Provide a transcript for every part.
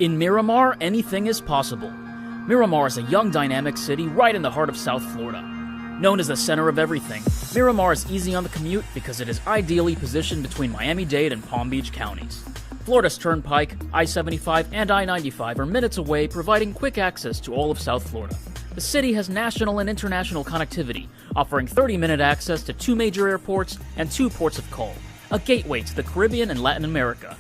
In Miramar, anything is possible. Miramar is a young, dynamic city right in the heart of South Florida. Known as the center of everything, Miramar is easy on the commute because it is ideally positioned between Miami-Dade and Palm Beach counties. Florida's Turnpike, I-75, and I-95 are minutes away, providing quick access to all of South Florida. The city has national and international connectivity, offering 30-minute access to 2 major airports and 2 ports of call, a gateway to the Caribbean and Latin America.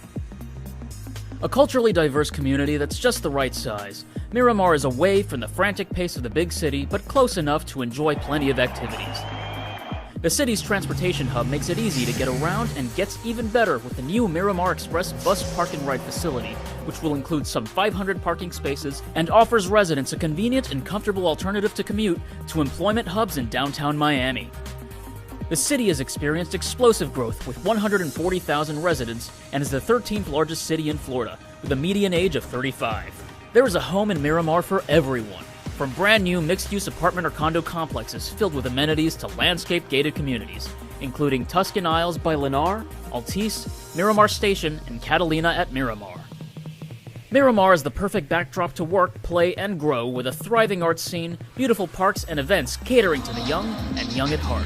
A culturally diverse community that's just the right size, Miramar is away from the frantic pace of the big city, but close enough to enjoy plenty of activities. The city's transportation hub makes it easy to get around and gets even better with the new Miramar Express bus park and ride facility, which will include some 500 parking spaces and offers residents a convenient and comfortable alternative to commute to employment hubs in downtown Miami. The city has experienced explosive growth with 140,000 residents and is the 13th largest city in Florida, with a median age of 35. There is a home in Miramar for everyone, from brand new mixed-use apartment or condo complexes filled with amenities to landscape-gated communities, including Tuscan Isles by Lennar, Altice, Miramar Station, and Catalina at Miramar. Miramar is the perfect backdrop to work, play, and grow with a thriving arts scene, beautiful parks, and events catering to the young and young at heart.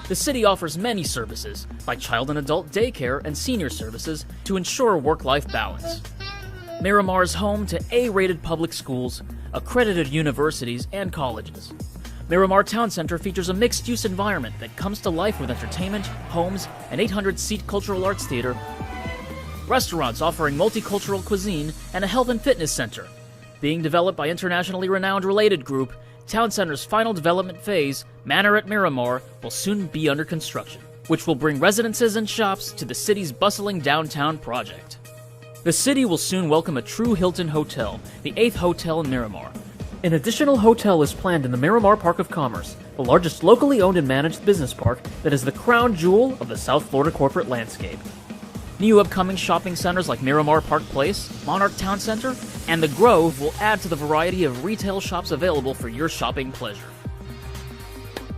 The city offers many services, like child and adult daycare and senior services, to ensure work-life balance. Miramar is home to A-rated public schools, accredited universities, and colleges. Miramar Town Center features a mixed-use environment that comes to life with entertainment, homes, an 800-seat cultural arts theater, restaurants offering multicultural cuisine, and a health and fitness center. Being developed by internationally renowned Related Group, Town Center's final development phase, Manor at Miramar, will soon be under construction, which will bring residences and shops to the city's bustling downtown project. The city will soon welcome a true Hilton hotel, the 8th hotel in Miramar. An additional hotel is planned in the Miramar Park of Commerce, the largest locally owned and managed business park that is the crown jewel of the South Florida corporate landscape. New upcoming shopping centers like Miramar Park Place, Monarch Town Center, and The Grove will add to the variety of retail shops available for your shopping pleasure.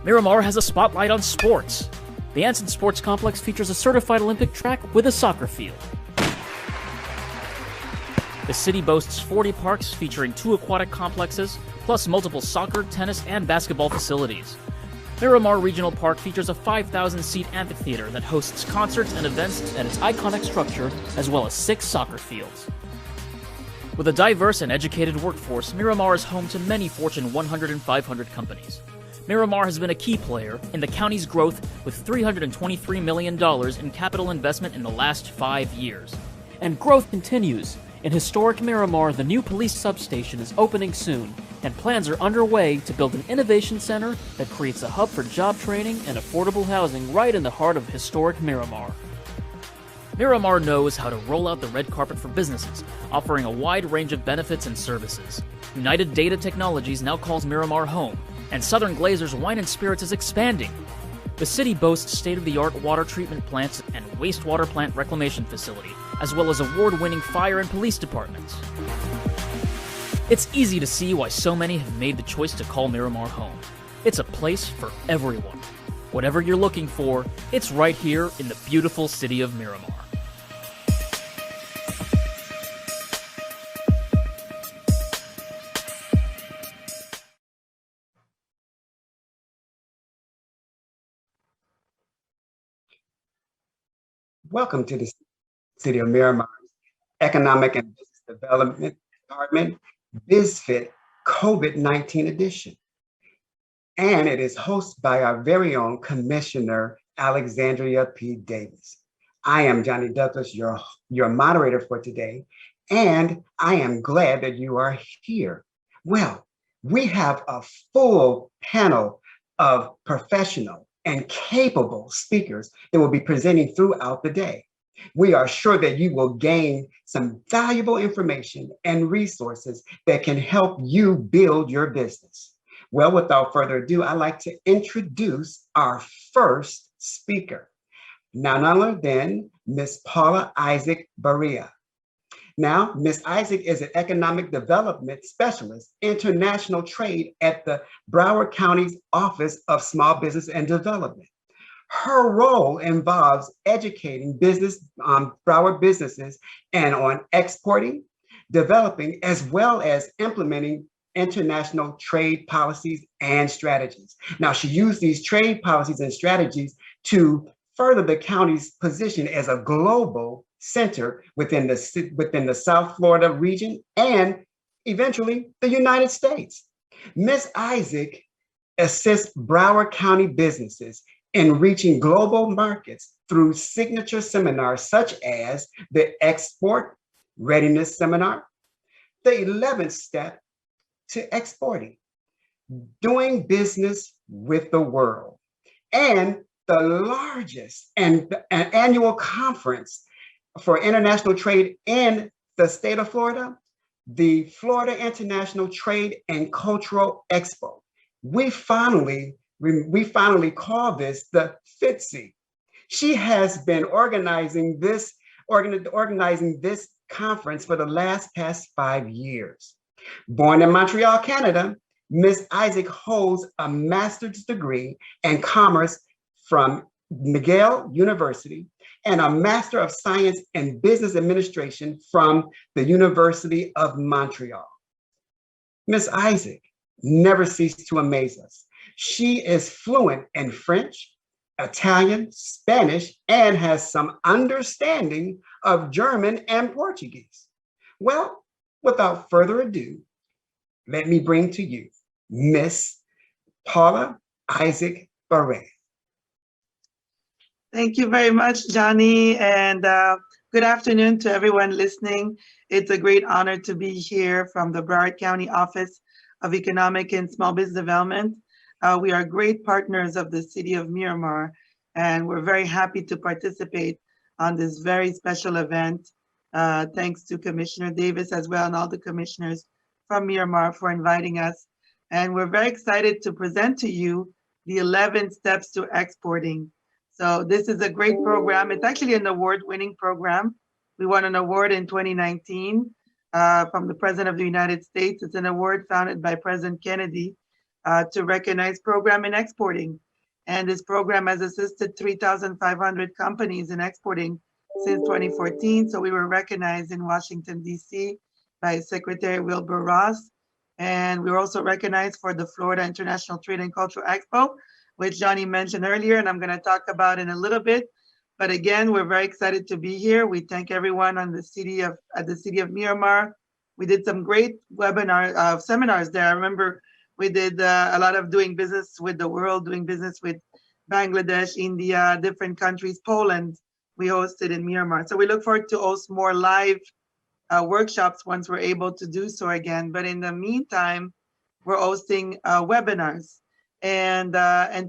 Miramar has a spotlight on sports. The Anson Sports Complex features a certified Olympic track with a soccer field. The city boasts 40 parks featuring 2 aquatic complexes, plus multiple soccer, tennis, and basketball facilities. Miramar Regional Park features a 5,000-seat amphitheater that hosts concerts and events at its iconic structure, as well as 6 soccer fields. With a diverse and educated workforce, Miramar is home to many Fortune 100 and 500 companies. Miramar has been a key player in the county's growth with $323 million in capital investment in the last 5 years. And growth continues. In historic Miramar, the new police substation is opening soon, and plans are underway to build an innovation center that creates a hub for job training and affordable housing right in the heart of historic Miramar. Miramar knows how to roll out the red carpet for businesses, offering a wide range of benefits and services. United Data Technologies now calls Miramar home, and Southern Glazer's Wine and Spirits is expanding. The city boasts state-of-the-art water treatment plants and wastewater plant reclamation facility, as well as award-winning fire and police departments. It's easy to see why so many have made the choice to call Miramar home. It's a place for everyone. Whatever you're looking for, it's right here in the beautiful city of Miramar. Welcome to the City of Miramar's Economic and Business Development Department, Bizfit COVID-19 edition. And it is hosted by our very own Commissioner, Alexandria P. Davis. I am Johnny Douglas, your moderator for today, and I am glad that you are here. Well, we have a full panel of professional and capable speakers that will be presenting throughout the day. We are sure that you will gain some valuable information and resources that can help you build your business. Well, without further ado, I'd like to introduce our first speaker, none other than Ms. Paola Isaac Baraya. Now, Ms. Isaac is an economic development specialist, international trade at the Broward County's Office of Small Business and Development. Her role involves educating Broward businesses and on exporting, developing as well as implementing international trade policies and strategies. Now, she used these trade policies and strategies to further the county's position as a global center within the South Florida region and eventually the United States. Ms. Isaac assists Broward County businesses in reaching global markets through signature seminars such as the Export Readiness Seminar, the 11th step to exporting, doing business with the world, and the largest and an annual conference for international trade in the state of Florida, the Florida International Trade and Cultural Expo. We finally call this the FITSE. She has been organizing this conference for the past 5 years. Born in Montreal, Canada, Ms. Isaac holds a master's degree in commerce from McGill University and a Master of Science in Business Administration from the University of Montreal. Ms. Isaac never ceased to amaze us. She is fluent in French, Italian, Spanish, and has some understanding of German and Portuguese. Well, without further ado, let me bring to you Miss Paola Isaac Baraya. Thank you very much, Johnny, and good afternoon to everyone listening. It's a great honor to be here from the Broward County Office of Economic and Small Business Development. We are great partners of the city of Miramar, and we're very happy to participate on this very special event. Thanks to Commissioner Davis as well and all the commissioners from Miramar for inviting us. And we're very excited to present to you the 11 steps to exporting. So this is a great program. It's actually an award-winning program. We won an award in 2019 from the President of the United States. It's an award founded by President Kennedy to recognize program in exporting. And this program has assisted 3,500 companies in exporting since 2014. So we were recognized in Washington, D.C. by Secretary Wilbur Ross. And we were also recognized for the Florida International Trade and Cultural Expo, which Johnny mentioned earlier, and I'm going to talk about in a little bit. But again, we're very excited to be here. We thank everyone at the city of Miramar. We did some great seminars there. I remember we did a lot of doing business with the world, doing business with Bangladesh, India, different countries, Poland. We hosted in Miramar. So we look forward to host more live workshops once we're able to do so again. But in the meantime, we're hosting webinars. And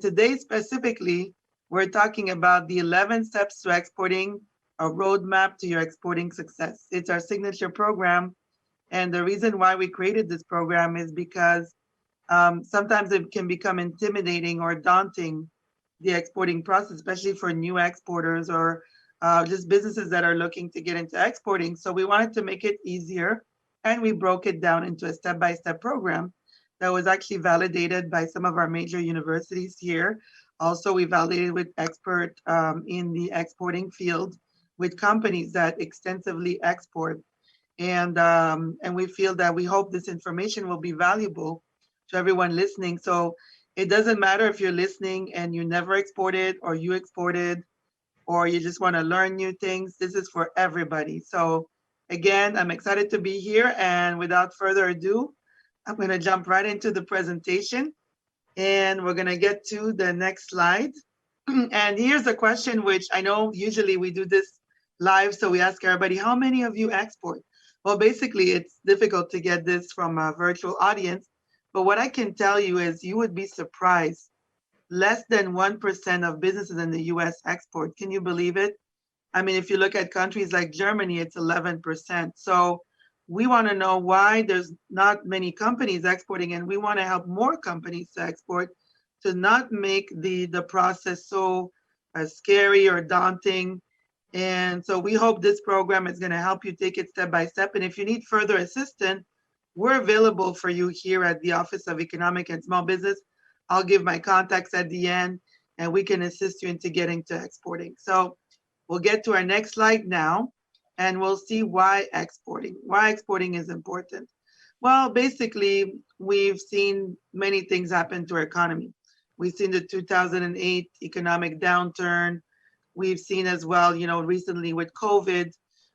today specifically, we're talking about the 11 steps to exporting, a roadmap to your exporting success. It's our signature program. And the reason why we created this program is because sometimes it can become intimidating or daunting, the exporting process, especially for new exporters or just businesses that are looking to get into exporting. So we wanted to make it easier, and we broke it down into a step-by-step program that was actually validated by some of our major universities here. Also, we validated with experts in the exporting field with companies that extensively export. And we feel that we hope this information will be valuable to everyone listening. So it doesn't matter if you're listening and you never exported or you exported or you just want to learn new things. This is for everybody. So again, I'm excited to be here. And without further ado, I'm going to jump right into the presentation, and we're going to get to the next slide. And here's a question which I know usually we do this live, so we ask everybody, how many of you export? Well, basically, it's difficult to get this from a virtual audience, but what I can tell you is you would be surprised. Less than 1% of businesses in the US export. Can you believe it? I mean, if you look at countries like Germany, it's 11%. So we want to know why there's not many companies exporting, and we want to help more companies to export, to not make the process so scary or daunting. And so we hope this program is going to help you take it step by step. And if you need further assistance, we're available for you here at the Office of Economic and Small Business. I'll give my contacts at the end, and we can assist you into getting to exporting. So we'll get to our next slide now. and we'll see why exporting is important. Well, basically, we've seen many things happen to our economy. We've seen the 2008 economic downturn. We've seen as well, recently with COVID.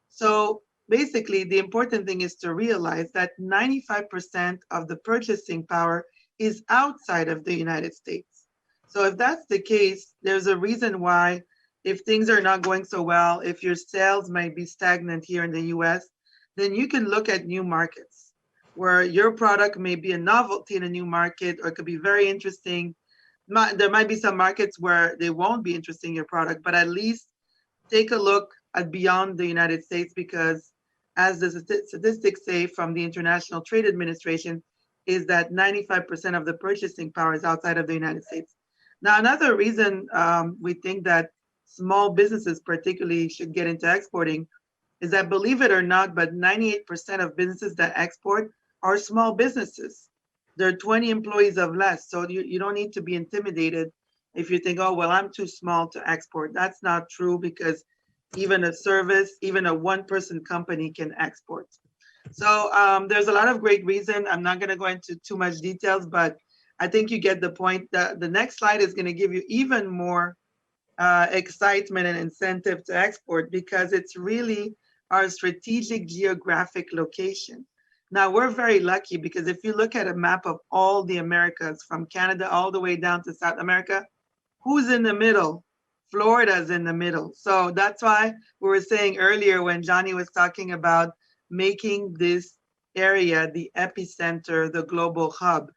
So basically, the important thing is to realize that 95% of the purchasing power is outside of the United States. So if that's the case, there's a reason why, if things are not going so well, if your sales might be stagnant here in the US, then you can look at new markets where your product may be a novelty in a new market, or it could be very interesting. There might be some markets where they won't be interesting in your product, but at least take a look at beyond the United States, because as the statistics say from the International Trade Administration, is that 95% of the purchasing power is outside of the United States. Now, another reason we think that small businesses particularly should get into exporting is that, believe it or not, but 98% of businesses that export are small businesses. They're 20 employees of less. So you don't need to be intimidated if you think, oh, well, I'm too small to export. That's not true, because even a service, even a one-person company can export. So there's a lot of great reason. I'm not going to go into too much details, but I think you get the point. The next slide is going to give you even more excitement and incentive to export, because it's really our strategic geographic location. Now, we're very lucky, because if you look at a map of all the Americas, from Canada all the way down to South America, who's in the middle? Florida's in the middle. So that's why we were saying earlier, when Johnny was talking about making this area the epicenter, the global hub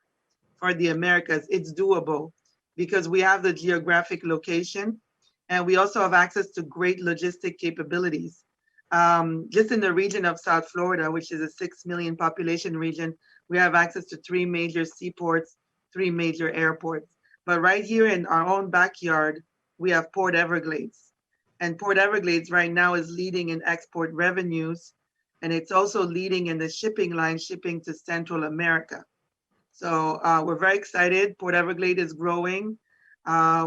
for the Americas, it's doable, because we have the geographic location, and we also have access to great logistic capabilities. Just in the region of South Florida, which is a 6 million population region, we have access to 3 major seaports, 3 major airports. But right here in our own backyard, we have Port Everglades. And Port Everglades right now is leading in export revenues, and it's also leading in the shipping line, shipping to Central America. So we're very excited. Port Everglades is growing.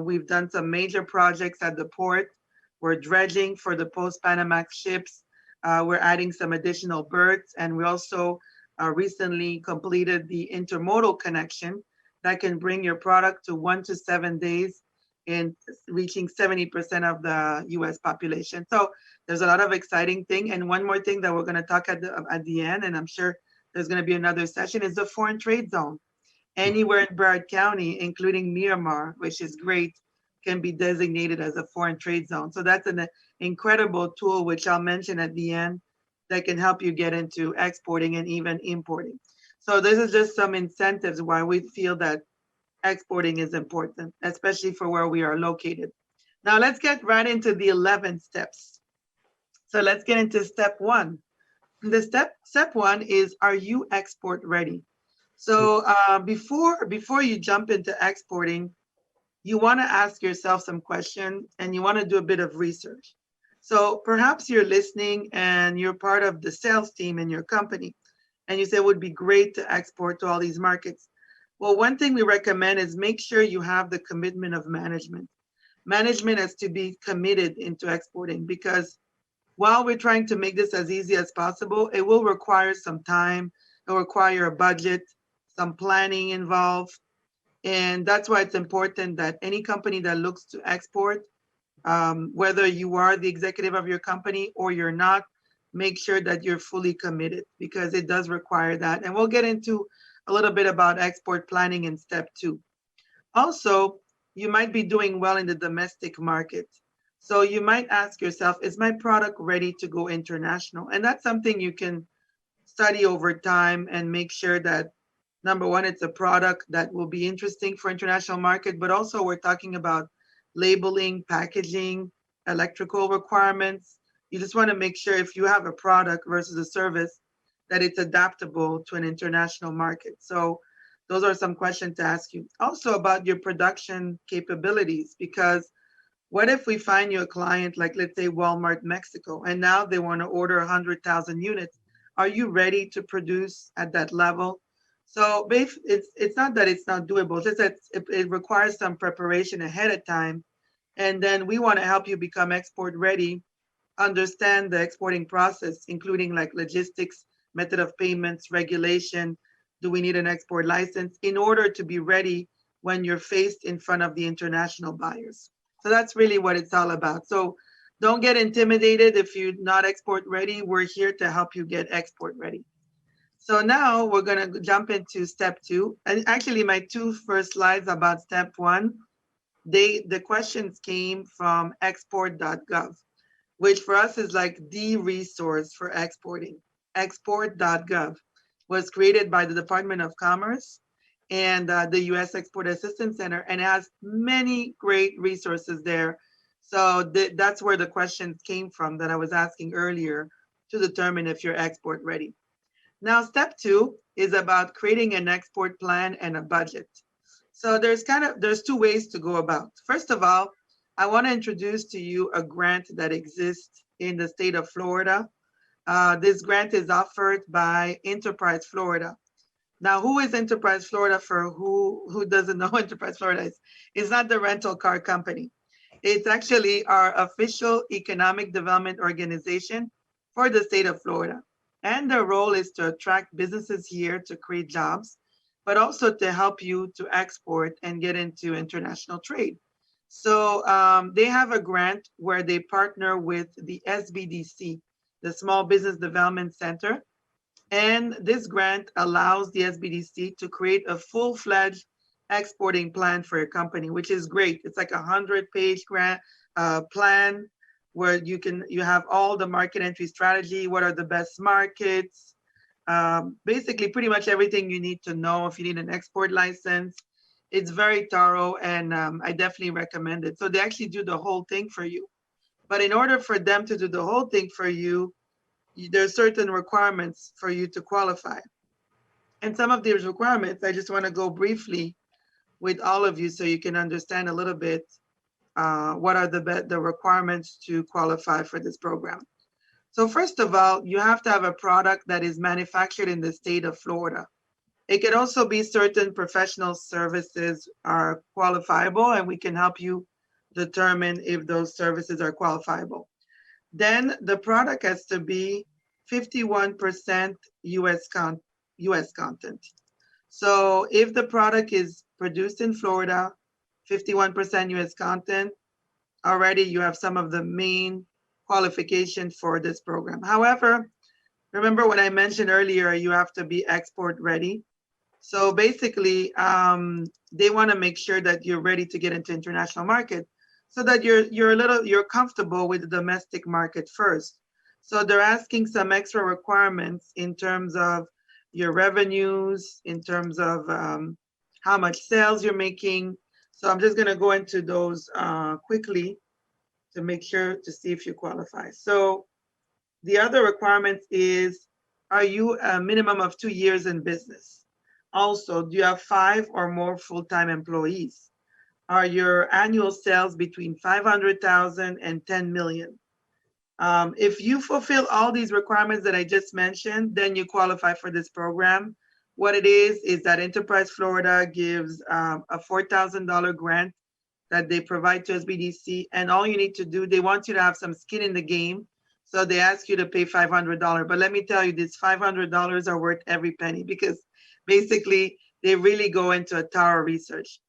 We've done some major projects at the port. We're dredging for the post-Panamax ships. We're adding some additional berths, and we also recently completed the intermodal connection that can bring your product to 1 to 7 days in reaching 70% of the US population. So there's a lot of exciting thing. And one more thing that we're going to talk at the end, and I'm sure there's going to be another session, is the foreign trade zone. Anywhere in Broward County, including Miramar, which is great, can be designated as a foreign trade zone. So that's an incredible tool, which I'll mention at the end, that can help you get into exporting and even importing. So this is just some incentives why we feel that exporting is important, especially for where we are located. Now let's get right into the 11 steps. So let's get into step 1. The step 1 is, are you export ready? So before you jump into exporting, you want to ask yourself some questions, and you want to do a bit of research. So perhaps you're listening and you're part of the sales team in your company, and you say it would be great to export to all these markets. Well, one thing we recommend is make sure you have the commitment of management. Management has to be committed into exporting, because while we're trying to make this as easy as possible, it will require some time, it will require a budget, some planning involved. And that's why it's important that any company that looks to export, whether you are the executive of your company or you're not, make sure that you're fully committed, because it does require that. And we'll get into a little bit about export planning in step 2. Also, you might be doing well in the domestic market. So you might ask yourself, is my product ready to go international? And that's something you can study over time and make sure that, number one, it's a product that will be interesting for international market, but also we're talking about labeling, packaging, electrical requirements. You just want to make sure, if you have a product versus a service, that it's adaptable to an international market. So those are some questions to ask you. Also about your production capabilities, because what if we find you a client like, let's say, Walmart Mexico, and now they want to order 100,000 units. Are you ready to produce at that level? So it's not that it's not doable, it's just that it requires some preparation ahead of time. And then we want to help you become export ready understand the exporting process, including like logistics, method of payments, regulation. Do we need an export license in order to be ready when you're faced in front of the international buyers? So that's really what it's all about. So don't get intimidated if you're not export ready. We're here to help you get export ready. So now we're going to jump into step 2. And actually, my 2 first slides about step 1, the questions came from export.gov, which for us is like the resource for exporting. Export.gov was created by the Department of Commerce and the U.S. Export Assistance Center, and it has many great resources there. So that's where the questions came from that I was asking earlier to determine if you're export ready. Now, step 2 is about creating an export plan and a budget. So there's 2 ways to go about. First of all, I want to introduce to you a grant that exists in the state of Florida. This grant is offered by Enterprise Florida. Now, who is Enterprise Florida? For who doesn't know Enterprise Florida is? It's not the rental car company. It's actually our official economic development organization for the state of Florida. And their role is to attract businesses here to create jobs, but also to help you to export and get into international trade. So they have a grant where they partner with the SBDC, the Small Business Development Center. And this grant allows the SBDC to create a full-fledged exporting plan for your company, which is great. It's like a 100-page grant plan where you have all the market entry strategy, what are the best markets, basically pretty much everything you need to know if you need an export license. It's very thorough, and I definitely recommend it. So they actually do the whole thing for you. But in order for them to do the whole thing for you, there are certain requirements for you to qualify. And some of these requirements, I just want to go briefly with all of you so you can understand a little bit what are the requirements to qualify for this program. So first of all, you have to have a product that is manufactured in the state of Florida. It can also be certain professional services are qualifiable, and we can help you determine if those services are qualifiable. Then the product has to be 51% US content. So if the product is produced in Florida, 51% US content, already you have some of the main qualifications for this program. However, remember what I mentioned earlier, you have to be export ready. So basically, they want to make sure that you're ready to get into international market so that you're comfortable with the domestic market first. So they're asking some extra requirements in terms of your revenues, in terms of how much sales you're making. So I'm just going to go into those quickly to make sure to see if you qualify. So the other requirement is, are you a minimum of 2 years in business? Also, do you have 5 or more full-time employees? Are your annual sales between 500,000 and 10 million? If you fulfill all these requirements that I just mentioned, then you qualify for this program. What it is that Enterprise Florida gives a $4,000 grant that they provide to SBDC, and all you need to do, they want you to have some skin in the game, so they ask you to pay $500. But let me tell you, these $500 are worth every penny, because basically they really go into a thorough research.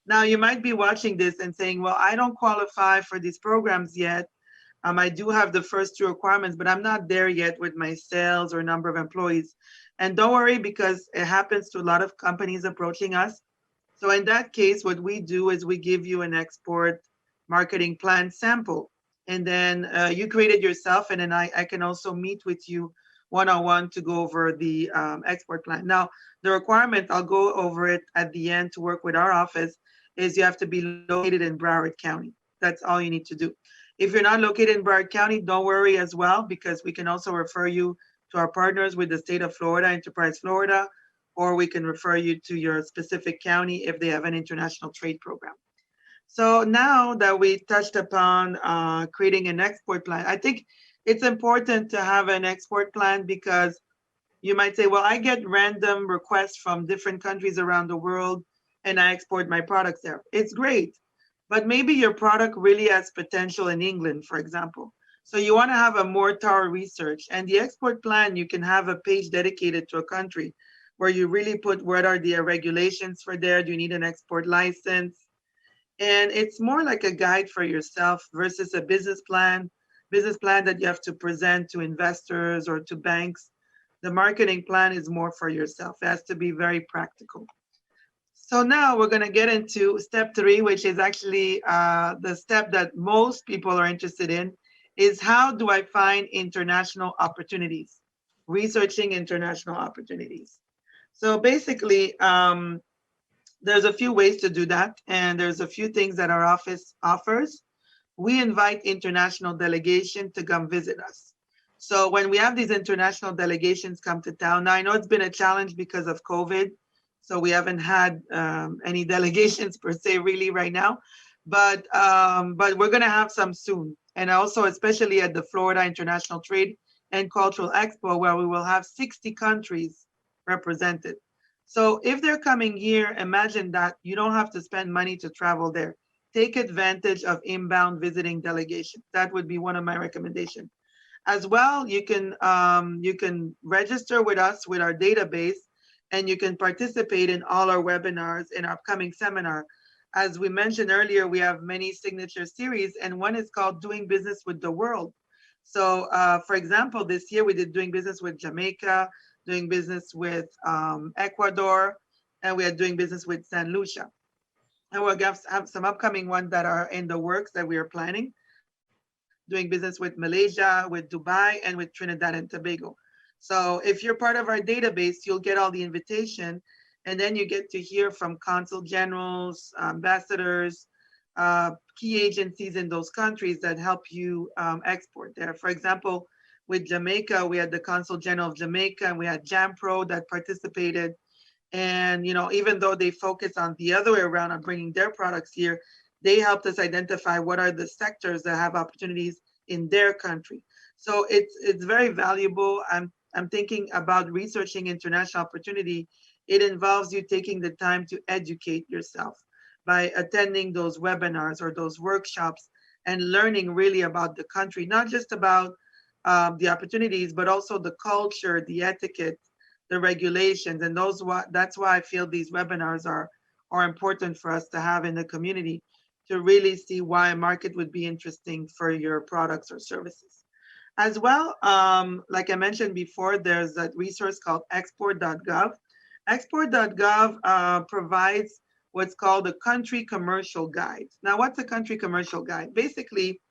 Now you might be watching this and saying, well, I don't qualify for these programs yet. I do have the first 2 requirements, but I'm not there yet with my sales or number of employees. And don't worry, because it happens to a lot of companies approaching us. So in that case, what we do is we give you an export marketing plan sample. And then you create it yourself, and then I can also meet with you one-on-one to go over the export plan. Now, the requirement, I'll go over it at the end to work with our office, is you have to be located in Broward County. That's all you need to do. If you're not located in Broward County, don't worry as well, because we can also refer you to our partners with the state of Florida, Enterprise Florida, or we can refer you to your specific county if they have an international trade program. So now that we touched upon creating an export plan, I think it's important to have an export plan, because you might say, well, I get random requests from different countries around the world and I export my products there. It's great, but maybe your product really has potential in England, for example. So you want to have a more thorough research. And the export plan, you can have a page dedicated to a country where you really put what are the regulations for there. Do you need an export license? And it's more like a guide for yourself versus a business plan that you have to present to investors or to banks. The marketing plan is more for yourself. It has to be very practical. So now we're going to get into step 3, which is actually the step that most people are interested in, is how do I find international opportunities? Researching international opportunities. So basically, there's a few ways to do that, and there's a few things that our office offers. We invite international delegation to come visit us. So when we have these international delegations come to town, now I know it's been a challenge because of COVID, so we haven't had any delegations per se really right now, but we're going to have some soon, and also especially at the Florida International Trade and Cultural Expo, where we will have 60 countries represented. So if they're coming here, imagine that you don't have to spend money to travel there. Take advantage of inbound visiting delegation. That would be one of my recommendations. As well, you can register with us with our database, and you can participate in all our webinars in our upcoming seminar. As we mentioned earlier, we have many signature series, and one is called Doing Business with the World. So for example, this year we did Doing Business with Jamaica, doing business with Ecuador, and we are doing business with San Lucia. And we'll have some upcoming ones that are in the works that we are planning, doing business with Malaysia, with Dubai, and with Trinidad and Tobago. So if you're part of our database, you'll get all the invitation, and then you get to hear from consul generals, ambassadors, key agencies in those countries that help you export there. For example, with Jamaica, we had the Consul General of Jamaica, and we had JAMPRO that participated. And even though they focus on the other way around on bringing their products here, they helped us identify what are the sectors that have opportunities in their country. So it's very valuable. I'm thinking about researching international opportunity. It involves you taking the time to educate yourself by attending those webinars or those workshops and learning really about the country, not just about the opportunities, but also the culture, the etiquette, the regulations, and that's why I feel these webinars are important for us to have in the community to really see why a market would be interesting for your products or services. As well, like I mentioned before, there's a resource called export.gov. Export.gov provides what's called a country commercial guide. Now, what's a country commercial guide? Basically,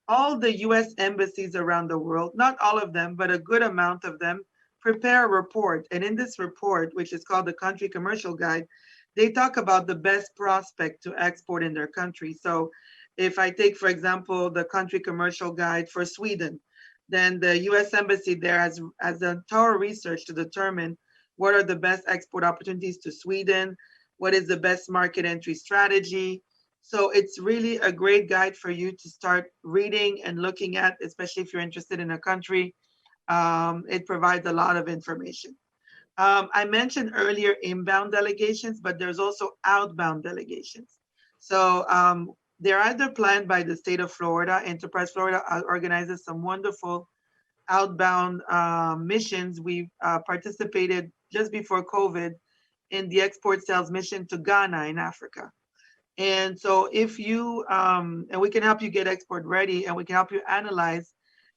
all the US embassies around the world, not all of them, but a good amount of them, prepare a report. And in this report, which is called the Country Commercial Guide, they talk about the best prospect to export in their country. So if I take, for example, the Country Commercial Guide for Sweden, then the US Embassy there has a thorough research to determine what are the best export opportunities to Sweden, what is the best market entry strategy. So it's really a great guide for you to start reading and looking at, especially if you're interested in a country. It provides a lot of information. I mentioned earlier inbound delegations, but there's also outbound delegations. So they're either planned by the state of Florida. Enterprise Florida organizes some wonderful outbound missions. We participated just before COVID in the export sales mission to Ghana in Africa. And so if you, and we can help you get export ready, and we can help you analyze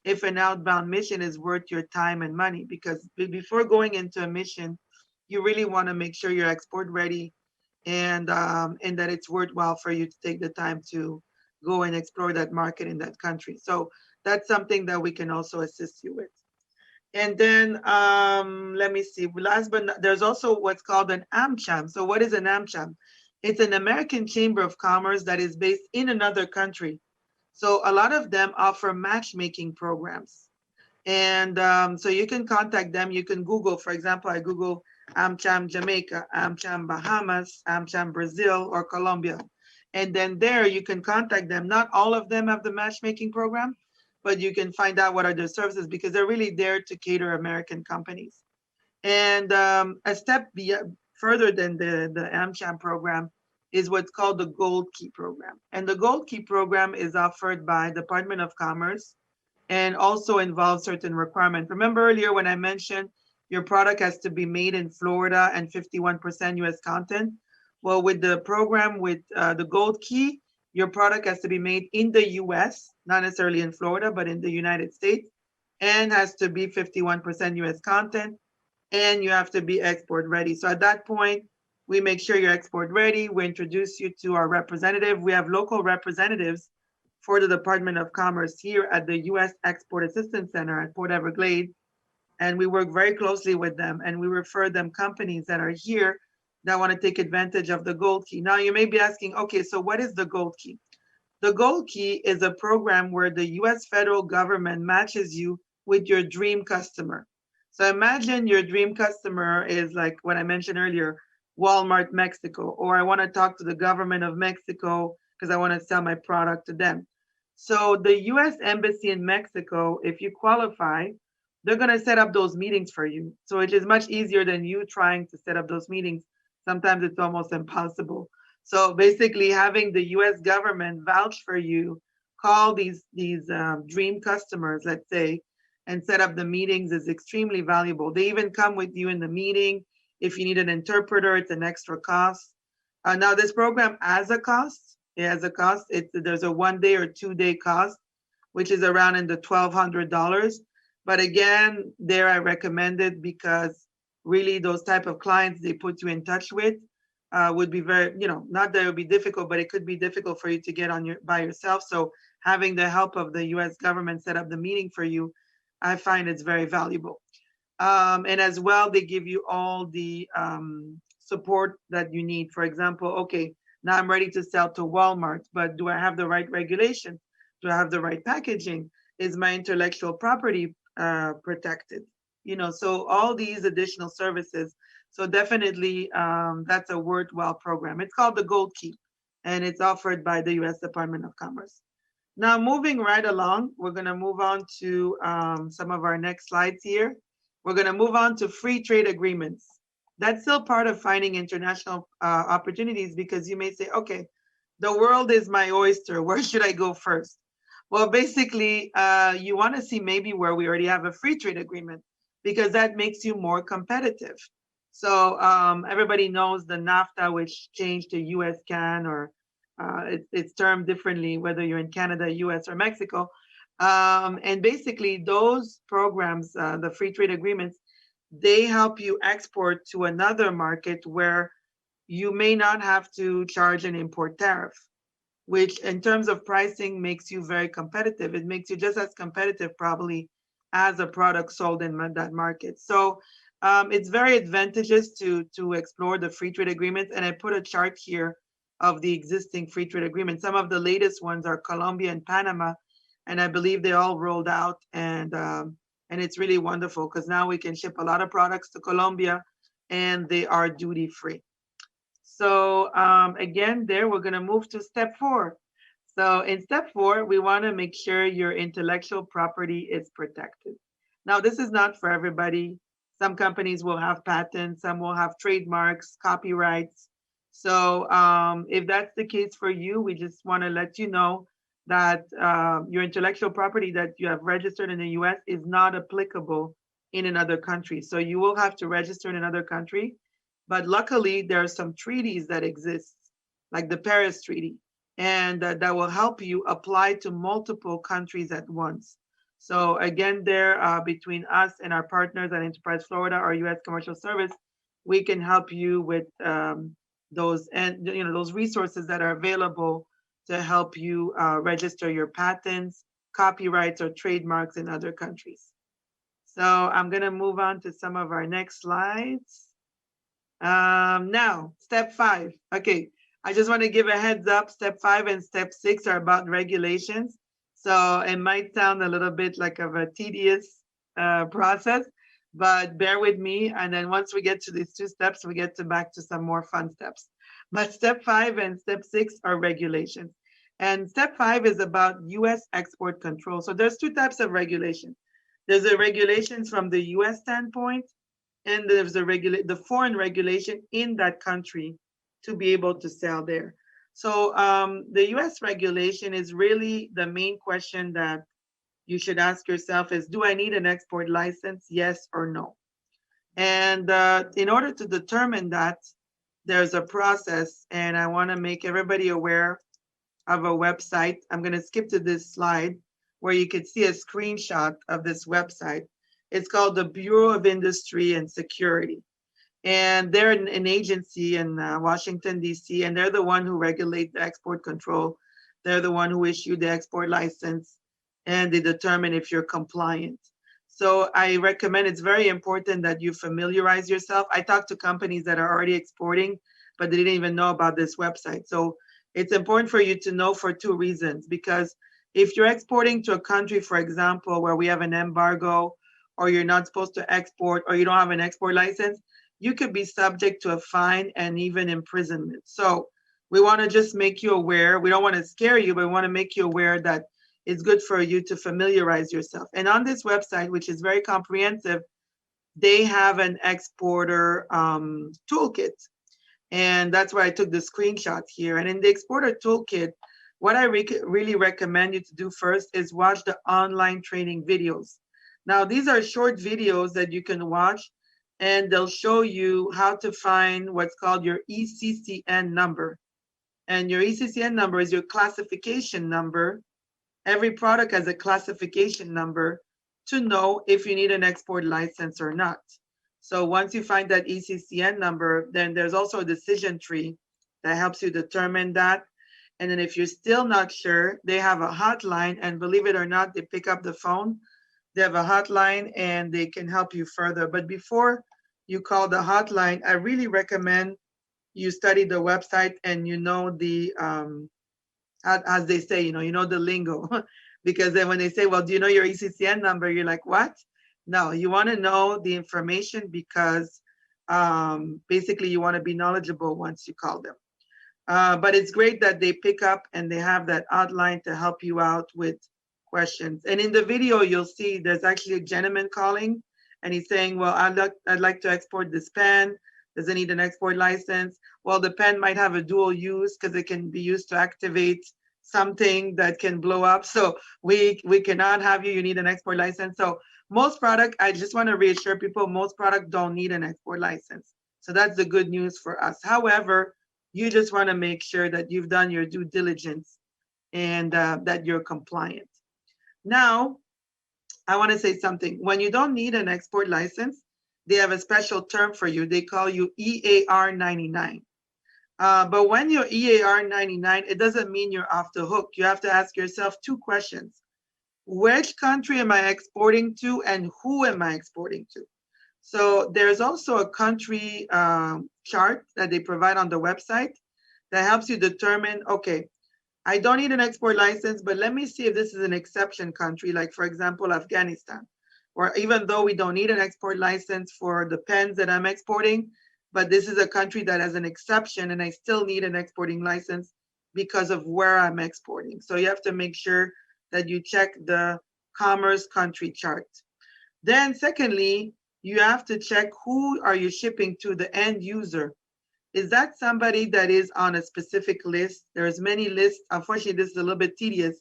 if an outbound mission is worth your time and money, because before going into a mission, you really want to make sure you're export ready and that it's worthwhile for you to take the time to go and explore that market in that country. So that's something that we can also assist you with. And then let me see, last but not, there's also what's called an AmCham. So what is an AmCham? It's an American Chamber of Commerce that is based in another country. So a lot of them offer matchmaking programs. And so you can contact them. You can Google, for example, I Google AmCham Jamaica, AmCham Bahamas, AmCham Brazil, or Colombia. And then there you can contact them. Not all of them have the matchmaking program, but you can find out what are their services, because they're really there to cater American companies. And a step further than the AmCham program is what's called the Gold Key program. And the Gold Key program is offered by Department of Commerce, and also involves certain requirements. Remember earlier when I mentioned your product has to be made in Florida and 51% US content? Well, with the program with the Gold Key, your product has to be made in the US, not necessarily in Florida, but in the United States, and has to be 51% US content, and you have to be export ready. So at that point, we make sure you're export ready. We introduce you to our representative. We have local representatives for the Department of Commerce here at the U.S. Export Assistance Center at Port Everglades. And we work very closely with them, and we refer them companies that are here that want to take advantage of the Gold Key. Now you may be asking, okay, so what is the Gold Key? The Gold Key is a program where the US federal government matches you with your dream customer. So imagine your dream customer is like what I mentioned earlier, Walmart Mexico, or I want to talk to the government of Mexico because I want to sell my product to them. So the US Embassy in Mexico, if you qualify, they're going to set up those meetings for you. So it is much easier than you trying to set up those meetings. Sometimes it's almost impossible. So basically, having the U.S. government vouch for you, call these dream customers, let's say, and set up the meetings is extremely valuable. They even come with you in the meeting. If you need an interpreter, it's an extra cost. Now, this program has a cost. It has a cost. There's a 1 day or 2 day cost, which is around in the $1,200. But again, there I recommend it because really those type of clients they put you in touch with would be very, not that it would be difficult, but it could be difficult for you to get on by yourself. So having the help of the U.S. government set up the meeting for you, I find it's very valuable. And as well, they give you all the support that you need. For example, okay, now I'm ready to sell to Walmart, but do I have the right regulations? Do I have the right packaging? Is my intellectual property protected? So all these additional services. So definitely, that's a worthwhile program. It's called the Gold Key, and it's offered by the U.S. Department of Commerce. Now, moving right along, we're going to move on to some of our next slides here. We're going to move on to free trade agreements. That's still part of finding international opportunities because you may say, okay, the world is my oyster. Where should I go first? Well, basically, you want to see maybe where we already have a free trade agreement because that makes you more competitive. So everybody knows the NAFTA, which changed to US-CAN, or it's termed differently, whether you're in Canada, US, or Mexico. And basically, those programs, the free trade agreements, they help you export to another market where you may not have to charge an import tariff, which in terms of pricing makes you very competitive. It makes you just as competitive probably as a product sold in that market. So it's very advantageous to explore the free trade agreements. And I put a chart here of the existing free trade agreements. Some of the latest ones are Colombia and Panama, and I believe they all rolled out. And it's really wonderful because now we can ship a lot of products to Colombia and they are duty free. So again, there we're going to move to step 4. So in step 4, we want to make sure your intellectual property is protected. Now, this is not for everybody. Some companies will have patents, some will have trademarks, copyrights. So if that's the case for you, we just want to let you know that your intellectual property that you have registered in the US is not applicable in another country. So you will have to register in another country. But luckily, there are some treaties that exist, like the Paris Treaty, and that will help you apply to multiple countries at once. So again, there between us and our partners at Enterprise Florida, our U.S. Commercial Service, we can help you with those resources that are available to help you register your patents, copyrights, or trademarks in other countries. So I'm going to move on to some of our next slides. Now, step 5. Okay, I just want to give a heads up. Step 5 and step 6 are about regulations. So it might sound a little bit like of a tedious process, but bear with me. And then once we get to these 2 steps, we get back to some more fun steps. But step 5 and step 6 are regulations. And step 5 is about US export control. So there's 2 types of regulations. There's the regulations from the US standpoint, and there's the foreign regulation in that country to be able to sell there. So the US regulation is really the main question that you should ask yourself is, do I need an export license? Yes or no? And in order to determine that, there's a process, and I want to make everybody aware of a website. I'm going to skip to this slide where you could see a screenshot of this website. It's called the Bureau of Industry and Security. And they're an agency in Washington, D.C., and they're the one who regulate the export control. They're the one who issue the export license, and they determine if you're compliant. So I recommend, it's very important that you familiarize yourself. I talked to companies that are already exporting, but they didn't even know about this website. So it's important for you to know for two reasons, because if you're exporting to a country, for example, where we have an embargo, or you're not supposed to export, or you don't have an export license, you could be subject to a fine and even imprisonment. So we want to just make you aware. We don't want to scare you, but we want to make you aware that it's good for you to familiarize yourself. And on this website, which is very comprehensive, they have an exporter toolkit. And that's why I took the screenshot here. And in the exporter toolkit, what I really recommend you to do first is watch the online training videos. Now, these are short videos that you can watch, and they'll show you how to find what's called your ECCN number. And your ECCN number is your classification number. Every product has a classification number to know if you need an export license or not. So once you find that ECCN number, then there's also a decision tree that helps you determine that. And then if you're still not sure, they have a hotline, and believe it or not, they pick up the phone. They have a hotline and they can help you further. But before you call the hotline, I really recommend you study the website and you know the, as they say, you know the lingo. Because then when they say, well, do you know your ECCN number? You're like, what? No, you want to know the information because basically you want to be knowledgeable once you call them. But it's great that they pick up and they have that outline to help you out with questions. And in the video, you'll see there's actually a gentleman calling, and he's saying, well, I'd like to export this pen. Does it need an export license? Well, the pen might have a dual use because it can be used to activate something that can blow up. So we cannot have you need an export license. So most product, I just want to reassure people, most product don't need an export license. So that's the good news for us. However, you just want to make sure that you've done your due diligence and that you're compliant. Now, I want to say something. When you don't need an export license, they have a special term for you. They call you EAR 99. But when you're EAR 99, it doesn't mean you're off the hook. You have to ask yourself two questions. Which country am I exporting to, and who am I exporting to? So there's also a country chart that they provide on the website that helps you determine, okay, I don't need an export license, but let me see if this is an exception country, like for example, Afghanistan, or even though we don't need an export license for the pens that I'm exporting, but this is a country that has an exception and I still need an exporting license because of where I'm exporting. So you have to make sure that you check the commerce country chart. Then secondly, you have to check who are you shipping to, the end user. Is that somebody that is on a specific list? There's many lists. Unfortunately, this is a little bit tedious,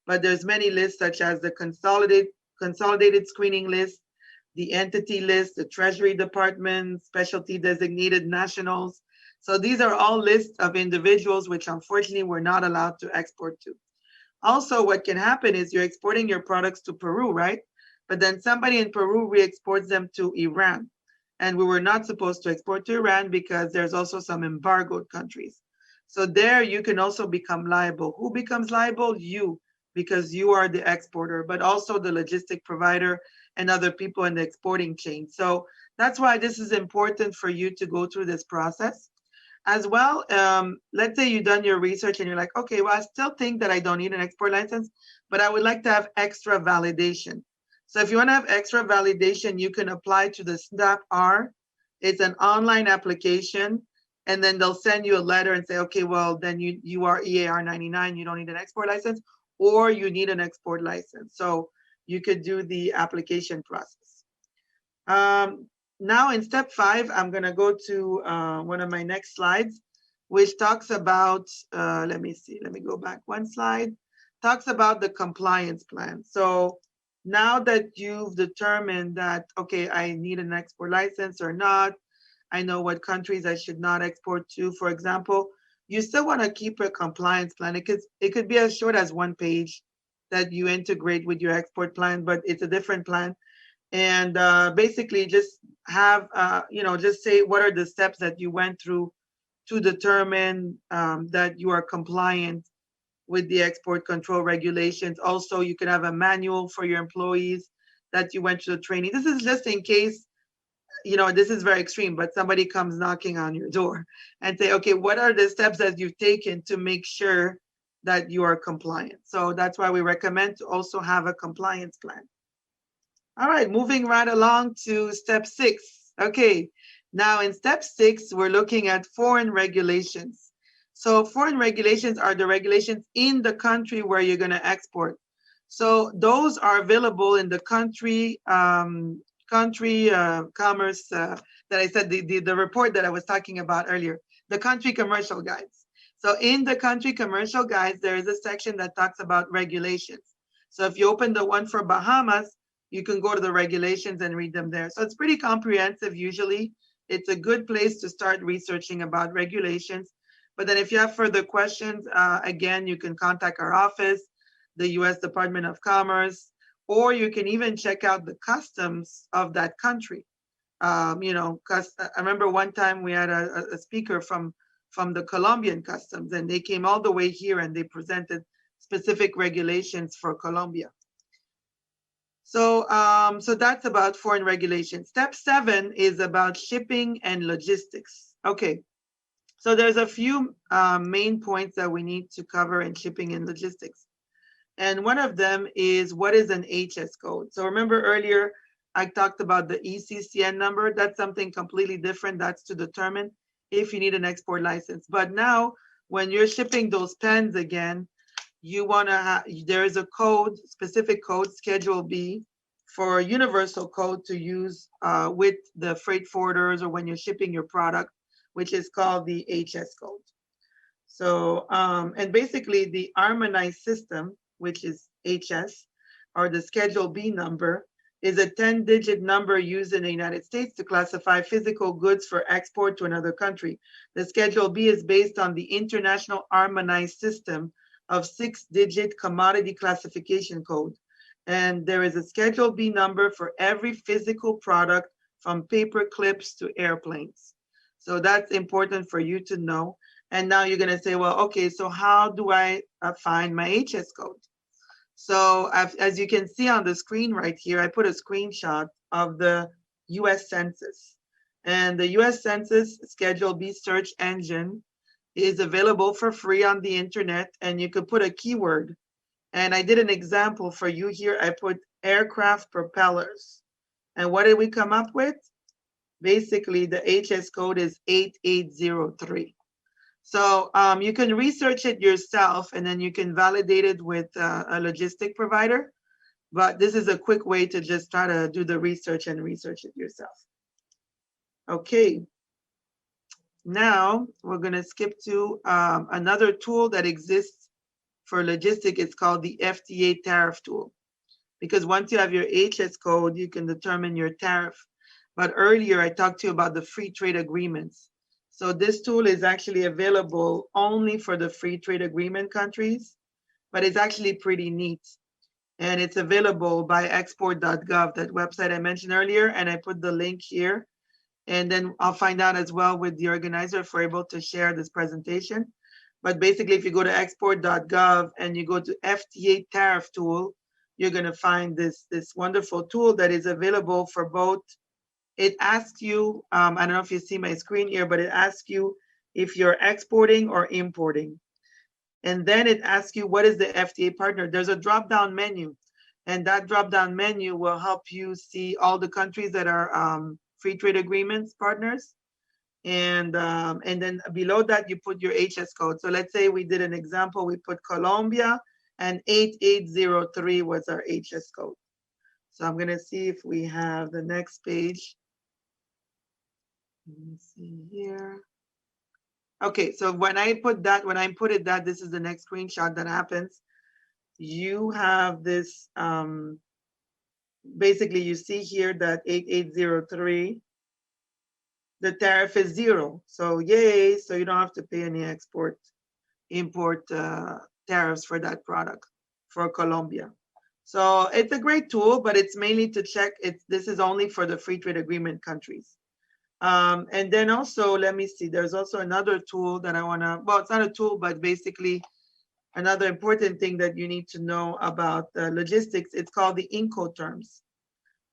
but there's many lists such as the consolidated screening list, the entity list, the Treasury Department, specialty designated nationals. So these are all lists of individuals which unfortunately we're not allowed to export to. Also, what can happen is you're exporting your products to Peru, right? But then somebody in Peru re-exports them to Iran. And we were not supposed to export to Iran because there's also some embargoed countries. So there you can also become liable. Who becomes liable? You, because you are the exporter, but also the logistic provider and other people in the exporting chain. So that's why this is important for you to go through this process. As well, let's say you've done your research and you're like, okay, well, I still think that I don't need an export license, but I would like to have extra validation. So if you want to have extra validation, you can apply to the SNAP-R. It's an online application, and then they'll send you a letter and say, okay, well, then you are EAR 99, you don't need an export license, or you need an export license. So you could do the application process. Now in step 5, I'm going to go to one of my next slides, which talks about, let me go back one slide, talks about the compliance plan. So now that you've determined that, okay, I need an export license or not, I know what countries I should not export to, for example, you still want to keep a compliance plan. It could be as short as 1 page that you integrate with your export plan, but it's a different plan. And basically just have, just say what are the steps that you went through to determine that you are compliant with the export control regulations. Also, you can have a manual for your employees that you went through the training. This is just in case, this is very extreme, but somebody comes knocking on your door and say, okay, what are the steps that you've taken to make sure that you are compliant? So that's why we recommend to also have a compliance plan. All right, moving right along to step 6. Okay, now in step 6, we're looking at foreign regulations. So foreign regulations are the regulations in the country where you're going to export. So those are available in the country commerce that I said, the report that I was talking about earlier, the country commercial guides. So in the country commercial guides, there is a section that talks about regulations. So if you open the one for Bahamas, you can go to the regulations and read them there. So it's pretty comprehensive usually. It's a good place to start researching about regulations. But then if you have further questions, again, you can contact our office, the US Department of Commerce, or you can even check out the customs of that country. Because I remember one time we had a speaker from the Colombian customs, and they came all the way here and they presented specific regulations for Colombia. So that's about foreign regulations. Step 7 is about shipping and logistics. Okay, so there's a few main points that we need to cover in shipping and logistics. And one of them is, what is an HS code? So remember earlier, I talked about the ECCN number. That's something completely different. That's to determine if you need an export license. But now, when you're shipping those pens again, you want to have, there is a code, specific code, Schedule B, for a universal code to use with the freight forwarders or when you're shipping your product, which is called the HS code. So, and basically the harmonized system, which is HS, or the Schedule B number, is a 10-digit number used in the United States to classify physical goods for export to another country. The Schedule B is based on the International Harmonized System of 6-digit commodity classification code. And there is a Schedule B number for every physical product from paper clips to airplanes. So that's important for you to know. And now you're going to say, well, okay, so how do I find my HS code? So as you can see on the screen right here, I put a screenshot of the US Census. And the US Census Schedule B search engine is available for free on the internet, and you could put a keyword. And I did an example for you here. I put aircraft propellers. And what did we come up with? Basically, the HS code is 8803. So you can research it yourself, and then you can validate it with a logistic provider. But this is a quick way to just try to do the research and research it yourself. Okay. Now we're going to skip to another tool that exists for logistics. It's called the FTA tariff tool. Because once you have your HS code, you can determine your tariff. But earlier I talked to you about the free trade agreements. So this tool is actually available only for the free trade agreement countries, but it's actually pretty neat. And it's available by export.gov, that website I mentioned earlier, and I put the link here. And then I'll find out as well with the organizer if we're able to share this presentation. But basically, if you go to export.gov and you go to FTA tariff tool, you're going to find this wonderful tool that is available for both. It asks you, I don't know if you see my screen here, but it asks you if you're exporting or importing. And then it asks you, what is the FTA partner? There's a drop-down menu, and that drop-down menu will help you see all the countries that are free trade agreements partners. And then below that, you put your HS code. So let's say we did an example, we put Colombia, and 8803 was our HS code. So I'm going to see if we have the next page. Let me see here. Okay, so when I put that, this is the next screenshot that happens. You have this basically you see here that 8803, the tariff is 0. So yay, so you don't have to pay any import tariffs for that product for Colombia. So it's a great tool, but it's mainly to check this is only for the free trade agreement countries. And then also, let me see, there's also another tool that I wanna, well, it's not a tool, but basically another important thing that you need to know about logistics, it's called the Incoterms.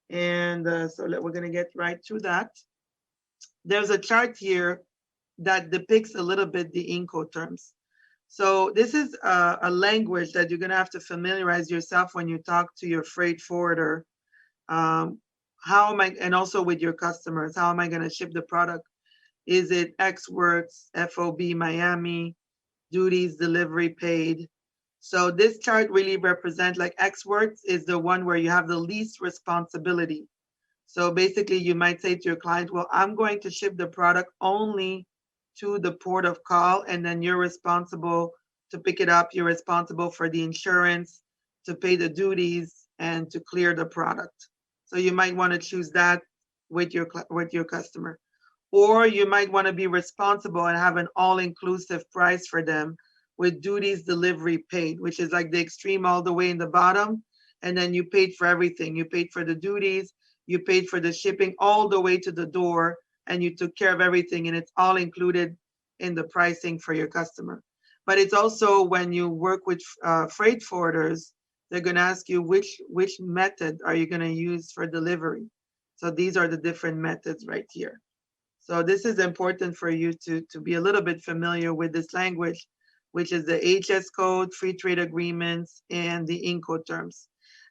And so we're gonna get right to that. There's a chart here that depicts a little bit the Incoterms. So this is a language that you're gonna have to familiarize yourself when you talk to your freight forwarder. How am I, and also with your customers, how am I gonna ship the product? Is it Ex Works, FOB Miami, duties, delivery paid? So this chart really represents, like, Ex Works is the one where you have the least responsibility. So basically you might say to your client, well, I'm going to ship the product only to the port of call, and then you're responsible to pick it up. You're responsible for the insurance, to pay the duties, and to clear the product. So you might want to choose that with your customer. Or you might want to be responsible and have an all-inclusive price for them with duties, delivery paid, which is like the extreme all the way in the bottom. And then you paid for everything. You paid for the duties, you paid for the shipping all the way to the door, and you took care of everything, and it's all included in the pricing for your customer. But it's also when you work with freight forwarders, they're going to ask you which method are you going to use for delivery. So these are the different methods right here. So this is important for you to be a little bit familiar with this language, which is the HS code, free trade agreements, and the Incoterms.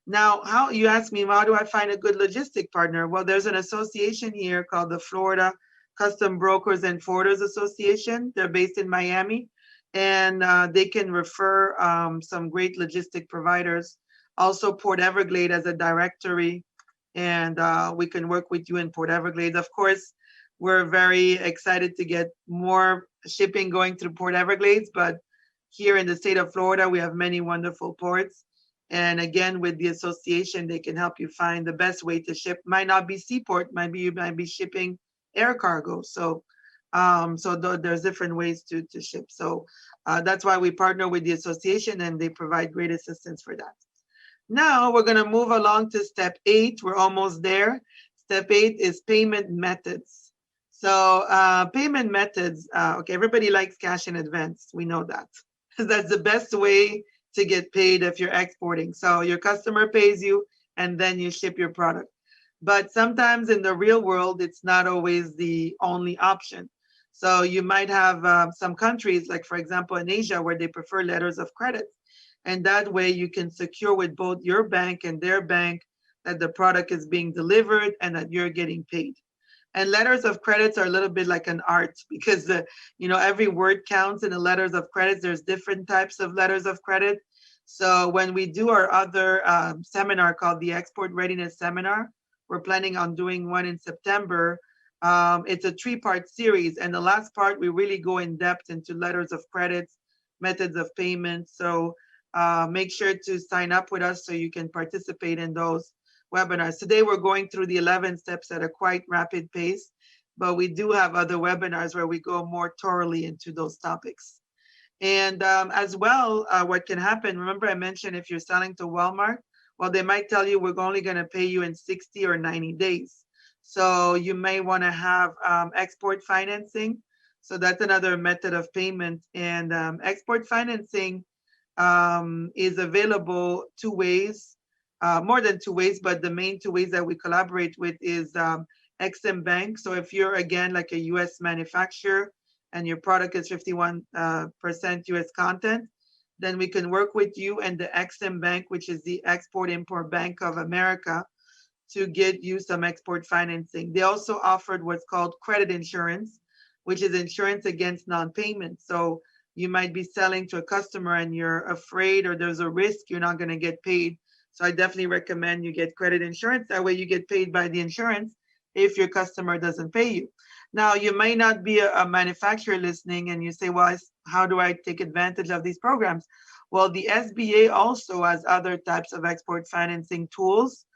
Now, how you ask me, how do I find a good logistic partner? Well, there's an association here called the Florida Custom Brokers and Forwarders Association. They're based in Miami, and they can refer some great logistic providers. Also, Port Everglades as a directory, and we can work with you in Port Everglades. Of course, we're very excited to get more shipping going through Port Everglades, but here in the state of Florida, we have many wonderful ports. And again, with the association, they can help you find the best way to ship. Might not be seaport, you might be shipping air cargo. So, there's different ways to ship. So that's why we partner with the association, and they provide great assistance for that. Now we're going to move along to step 8. We're almost there. Step 8 is payment methods. So payment methods, okay, everybody likes cash in advance. We know that. That's the best way to get paid if you're exporting. So your customer pays you and then you ship your product. But sometimes in the real world, it's not always the only option. So you might have some countries, like for example, in Asia, where they prefer letters of credit. And that way you can secure with both your bank and their bank that the product is being delivered and that you're getting paid. And letters of credits are a little bit like an art, because every word counts in the letters of credits. There's different types of letters of credit. So when we do our other seminar called the Export Readiness Seminar, we're planning on doing one in September. It's a 3-part series, and the last part we really go in depth into letters of credits, methods of payment. So make sure to sign up with us so you can participate in those webinars. Today we're going through the 11 steps at a quite rapid pace, but we do have other webinars where we go more thoroughly into those topics. And as well, what can happen, remember I mentioned if you're selling to Walmart, well, they might tell you we're only going to pay you in 60 or 90 days. So you may want to have export financing. So that's another method of payment. And export financing is available 2 ways. More than 2 ways, but the main 2 ways that we collaborate with is Exim Bank. So if you're, again, like a US manufacturer and your product is 51% US content, then we can work with you and the Exim Bank, which is the Export-Import Bank of America, to get you some export financing. They also offered what's called credit insurance, which is insurance against non-payment. So you might be selling to a customer and you're afraid or there's a risk you're not going to get paid. So I definitely recommend you get credit insurance. That way you get paid by the insurance if your customer doesn't pay you. Now, you may not be a manufacturer listening and you say, well, how do I take advantage of these programs? Well, the SBA also has other types of export financing tools.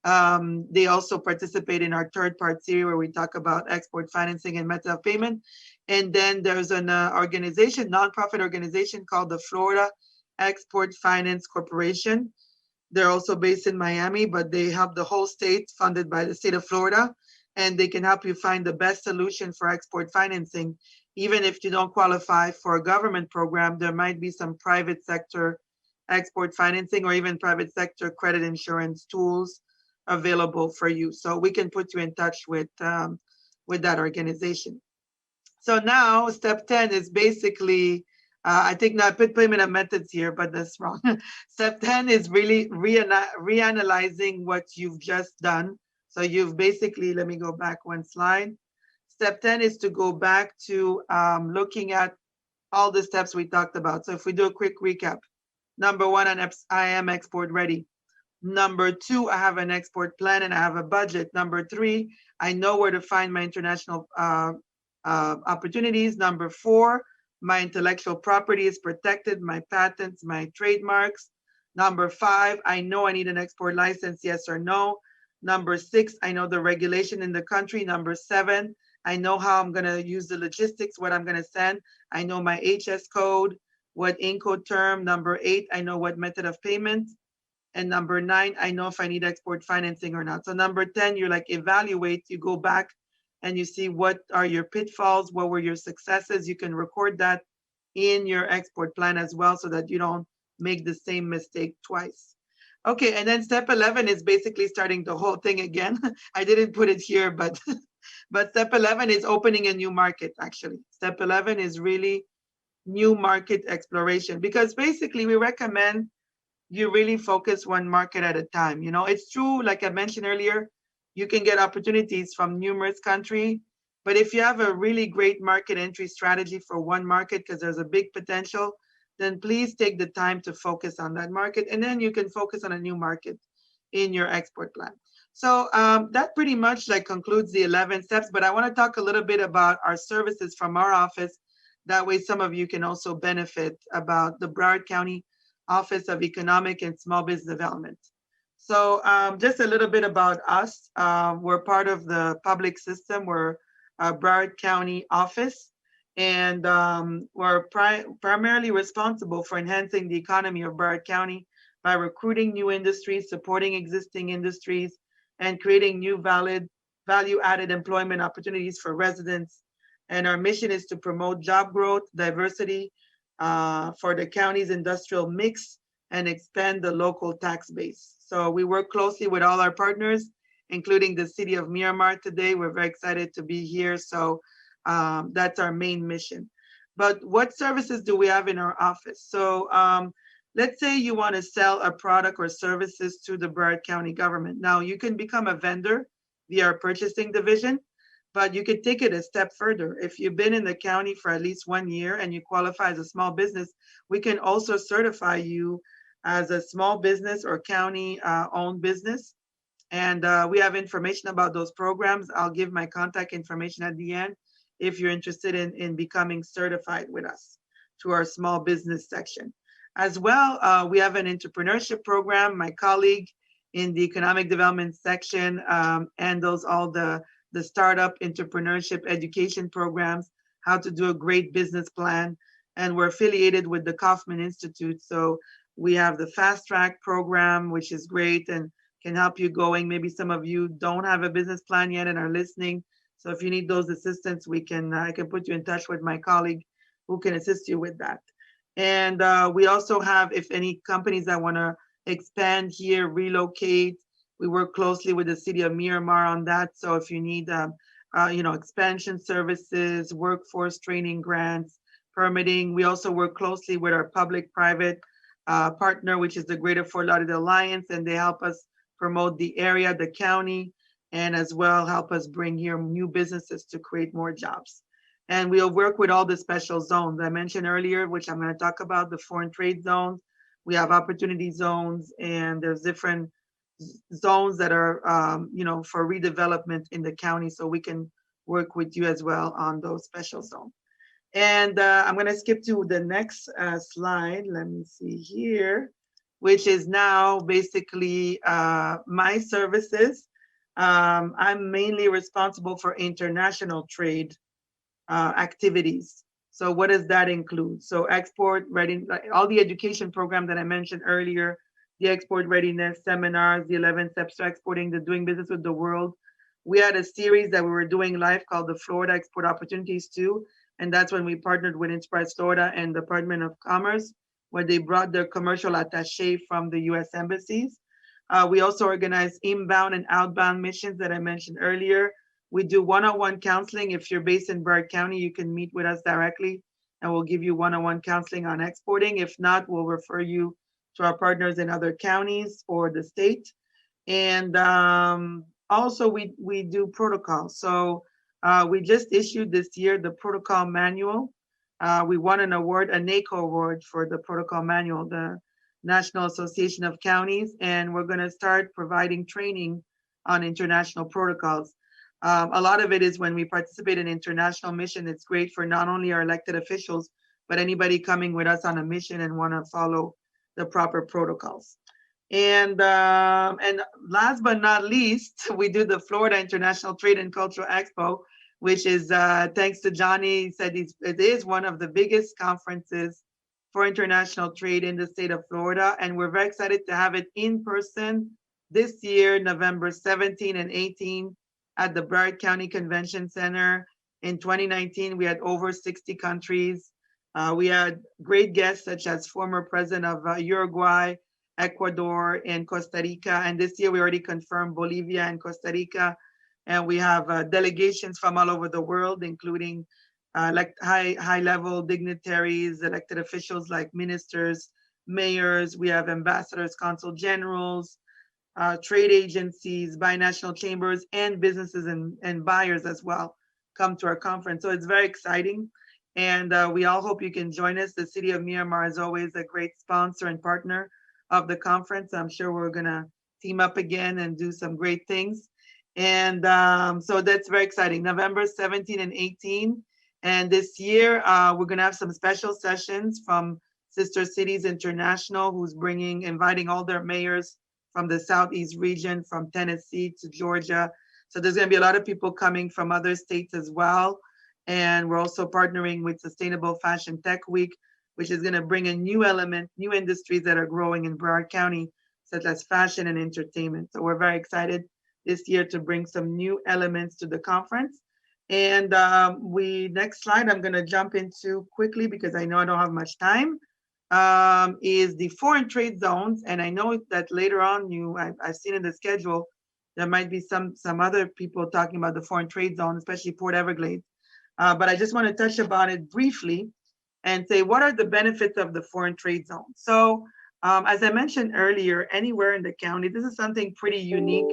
They also participate in our third part series where we talk about export financing and method of payment. And then there's an organization, nonprofit organization called the Florida Export Finance Corporation. They're also based in Miami, but they help the whole state, funded by the state of Florida, and they can help you find the best solution for export financing. Even if you don't qualify for a government program, there might be some private sector export financing or even private sector credit insurance tools available for you. So we can put you in touch with that organization. So now step 10 is basically, I think now I put payment of methods here, but that's wrong. Step 10 is really reanalyzing what you've just done. So you've basically, let me go back one slide. Step 10 is to go back to looking at all the steps we talked about. So if we do a quick recap, number one, I am export ready. Number two, I have an export plan and I have a budget. Number three, I know where to find my international opportunities. Number four, my intellectual property is protected, my patents, my trademarks. Number five, I know I need an export license, yes or no. Number six, I know the regulation in the country. Number seven, I know how I'm gonna use the logistics, what I'm gonna send. I know my HS code, what Incoterm. Number eight, I know what method of payment. And number nine, I know if I need export financing or not. So number 10, you're like evaluate, you go back and you see what are your pitfalls, what were your successes. You can record that in your export plan as well so that you don't make the same mistake twice. Okay, and then step 11 is basically starting the whole thing again. I didn't put it here, but but step 11 is opening a new market actually. Step 11 is really new market exploration because basically we recommend you really focus one market at a time. You know, it's true, like I mentioned earlier, you can get opportunities from numerous countries, but if you have a really great market entry strategy for one market, because there's a big potential, then please take the time to focus on that market, and then you can focus on a new market in your export plan. So that pretty much like concludes the 11 steps, but I want to talk a little bit about our services from our office. That way some of you can also benefit about the Broward County Office of Economic and Small Business Development. So just a little bit about us. We're part of the public system. We're a Broward County office, and we're primarily responsible for enhancing the economy of Broward County by recruiting new industries, supporting existing industries, and creating new value-added employment opportunities for residents. And our mission is to promote job growth, diversity, for the county's industrial mix and expand the local tax base. So we work closely with all our partners, including the city of Miramar today. We're very excited to be here. So that's our main mission. But what services do we have in our office? So let's say you want to sell a product or services to the Broward County government. Now you can become a vendor via our purchasing division, but you could take it a step further. If you've been in the county for at least 1 year and you qualify as a small business, we can also certify you as a small business or county owned business. And we have information about those programs. I'll give my contact information at the end if you're interested in becoming certified with us through our small business section. As well, we have an entrepreneurship program. My colleague in the economic development section handles all the startup entrepreneurship education programs, how to do a great business plan. And we're affiliated with the Kauffman Institute. So we have the fast track program, which is great and can help you going. Maybe some of you don't have a business plan yet and are listening. So if you need those assistance, I can put you in touch with my colleague who can assist you with that. And we also have, if any companies that want to expand here, relocate, we work closely with the city of Miramar on that. So if you need, expansion services, workforce training grants, permitting, we also work closely with our public-private partner, which is the Greater Fort Lauderdale Alliance, and they help us promote the area, the county, and as well help us bring here new businesses to create more jobs. And we'll work with all the special zones I mentioned earlier, which I'm going to talk about, the foreign trade zones. We have opportunity zones, and there's different zones that are, for redevelopment in the county, so we can work with you as well on those special zones. And I'm going to skip to the next slide. Let me see here. which is now basically my services. I'm mainly responsible for international trade activities. So what does that include? So export readiness, like all the education program that I mentioned earlier, the export readiness seminars, the 11 steps to exporting, the doing business with the world. We had a series that we were doing live called the Florida Export Opportunities 2. And that's when we partnered with Enterprise Florida and Department of Commerce, where they brought their commercial attaché from the US embassies. We also organize inbound and outbound missions that I mentioned earlier. We do one-on-one counseling. If you're based in Broward County, you can meet with us directly and we'll give you one-on-one counseling on exporting. If not, we'll refer you to our partners in other counties or the state. And also we do protocols. So we just issued this year the protocol manual. We won an award, a NACO award for the protocol manual, the National Association of Counties, and we're going to start providing training on international protocols. A lot of it is when we participate in international mission, it's great for not only our elected officials, but anybody coming with us on a mission and want to follow the proper protocols. And last but not least, we do the Florida International Trade and Cultural Expo, which is thanks to Johnny, he said it is one of the biggest conferences for international trade in the state of Florida. And we're very excited to have it in person this year, November 17 and 18 at the Broward County Convention Center. In 2019, we had over 60 countries. We had great guests such as former president of Uruguay, Ecuador, and Costa Rica. And this year we already confirmed Bolivia and Costa Rica. And we have delegations from all over the world, including like high level dignitaries, elected officials like ministers, mayors. We have ambassadors, consul generals, trade agencies, binational chambers, and businesses and buyers as well come to our conference. So it's very exciting. And we all hope you can join us. The city of Miramar is always a great sponsor and partner of the conference. I'm sure we're gonna team up again and do some great things. And so that's very exciting. November 17 and 18. And this year, we're gonna have some special sessions from Sister Cities International, who's inviting all their mayors from the Southeast region, from Tennessee to Georgia. So there's gonna be a lot of people coming from other states as well. And we're also partnering with Sustainable Fashion Tech Week, which is gonna bring a new element, new industries that are growing in Broward County, such as fashion and entertainment. So we're very excited this year to bring some new elements to the conference. And next slide, I'm gonna jump into quickly because I know I don't have much time, is the foreign trade zones. And I know that later on, I've seen in the schedule, there might be some other people talking about the foreign trade zone, especially Port Everglades. But I just wanna touch about it briefly and say, what are the benefits of the foreign trade zone? So as I mentioned earlier, anywhere in the county, this is something pretty unique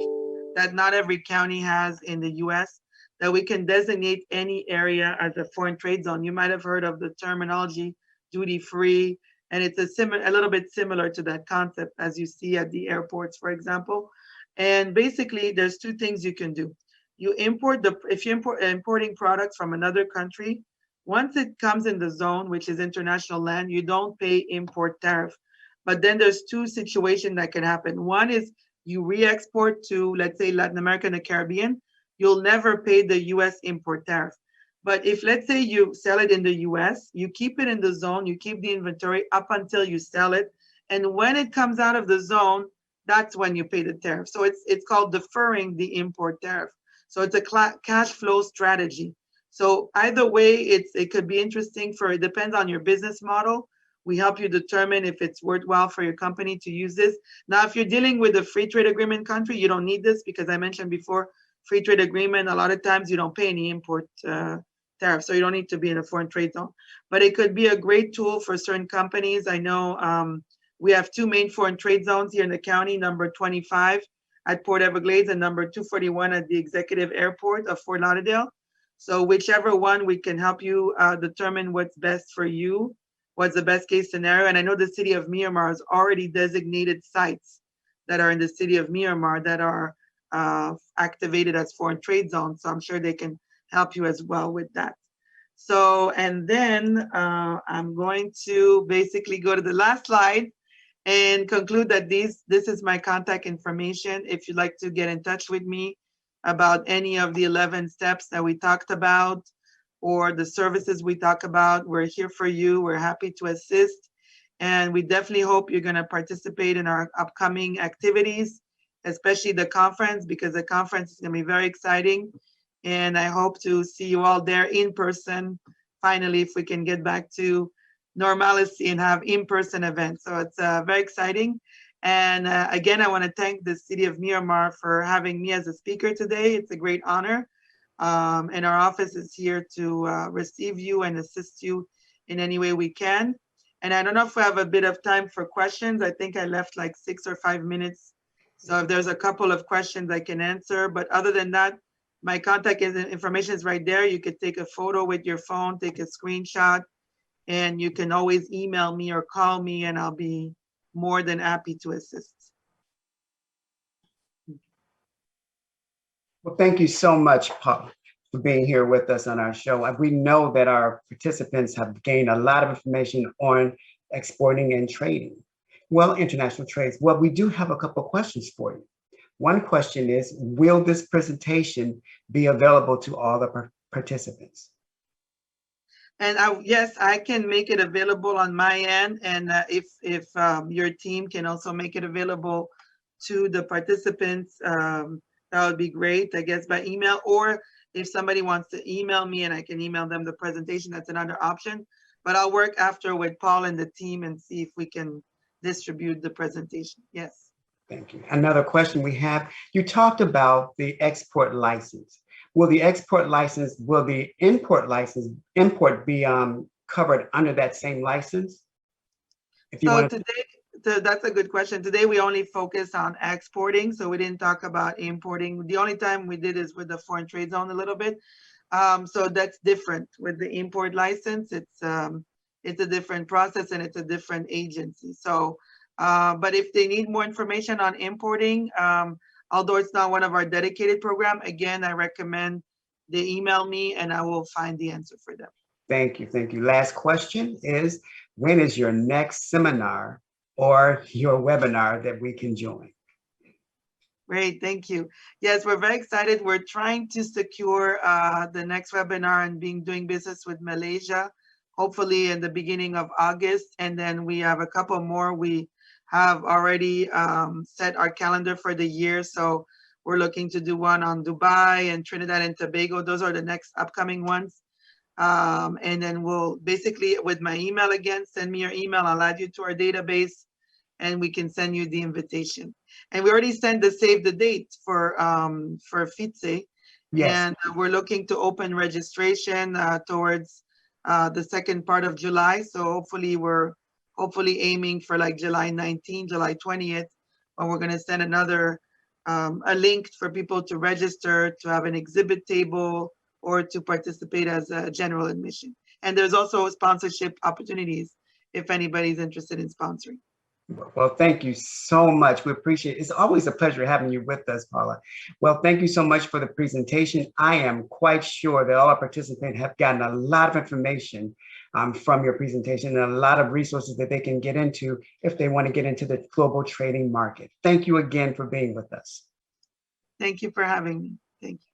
that not every county has in the US, that we can designate any area as a foreign trade zone. You might have heard of the terminology duty-free, and it's a little bit similar to that concept as you see at the airports, for example. And basically, there's two things you can do. If you're importing products from another country, once it comes in the zone, which is international land, you don't pay import tariff. But then there's two situations that can happen. One is you re-export to, let's say, Latin America and the Caribbean, you'll never pay the US import tariff. But if, let's say, you sell it in the US, you keep it in the zone, you keep the inventory up until you sell it. And when it comes out of the zone, that's when you pay the tariff. So it's called deferring the import tariff. So it's a cash flow strategy. So either way, it could be interesting it depends on your business model. We help you determine if it's worthwhile for your company to use this. Now, if you're dealing with a free trade agreement country, you don't need this because I mentioned before, free trade agreement, a lot of times you don't pay any import tariff, so you don't need to be in a foreign trade zone. But it could be a great tool for certain companies. I know we have two main foreign trade zones here in the county, number 25 at Port Everglades and number 241 at the Executive Airport of Fort Lauderdale. So whichever one, we can help you determine what's best for you, what's the best case scenario. And I know the city of Miramar has already designated sites that are in the city of Miramar that are activated as foreign trade zones. So I'm sure they can help you as well with that. So, and then I'm going to basically go to the last slide. and conclude that this is my contact information. If you'd like to get in touch with me about any of the 11 steps that we talked about or the services we talk about, we're here for you. We're happy to assist. And we definitely hope you're going to participate in our upcoming activities, especially the conference, because the conference is going to be very exciting. And I hope to see you all there in person. Finally, if we can get back to normalcy and have in-person events. So it's very exciting. And again, I want to thank the city of Miramar for having me as a speaker today. It's a great honor. And our office is here to receive you and assist you in any way we can. And I don't know if we have a bit of time for questions. I think I left like 6 or 5 minutes. So if there's a couple of questions I can answer, but other than that, my contact information is right there. You could take a photo with your phone, take a screenshot, and you can always email me or call me, and I'll be more than happy to assist. Well, thank you so much, Paul, for being here with us on our show. We know that our participants have gained a lot of information on exporting and trading. Well, international trades. Well, we do have a couple of questions for you. One question is, will this presentation be available to all the participants? And yes, I can make it available on my end. And if your team can also make it available to the participants, that would be great, I guess, by email. Or if somebody wants to email me and I can email them the presentation, that's another option. But I'll work after with Paul and the team and see if we can distribute the presentation. Yes. Thank you. Another question we have, you talked about the export license. Will the import be covered under that same license? That's a good question. Today, we only focus on exporting, so we didn't talk about importing. The only time we did is with the foreign trade zone a little bit. So that's different with the import license. It's a different process and it's a different agency. So, but if they need more information on importing, although it's not one of our dedicated program, again, I recommend they email me and I will find the answer for them. Thank you. Thank you. Last question is, when is your next seminar or your webinar that we can join? Great, thank you. Yes, we're very excited. We're trying to secure the next webinar and doing business with Malaysia, hopefully in the beginning of August. And then we have a couple more. We have already set our calendar for the year. So we're looking to do one on Dubai and Trinidad and Tobago. Those are the next upcoming ones. And then we'll basically, with my email again, send me your email. I'll add you to our database and we can send you the invitation. And we already sent the save the date for FITSE. Yes. And we're looking to open registration towards the second part of July. So hopefully we're aiming for like July 19th, July 20th, when we're gonna send another a link for people to register, to have an exhibit table, or to participate as a general admission. And there's also sponsorship opportunities if anybody's interested in sponsoring. Well, thank you so much. We appreciate it. It's always a pleasure having you with us, Paola. Well, thank you so much for the presentation. I am quite sure that all our participants have gotten a lot of information from your presentation and a lot of resources that they can get into if they want to get into the global trading market. Thank you again for being with us. Thank you for having me. Thank you.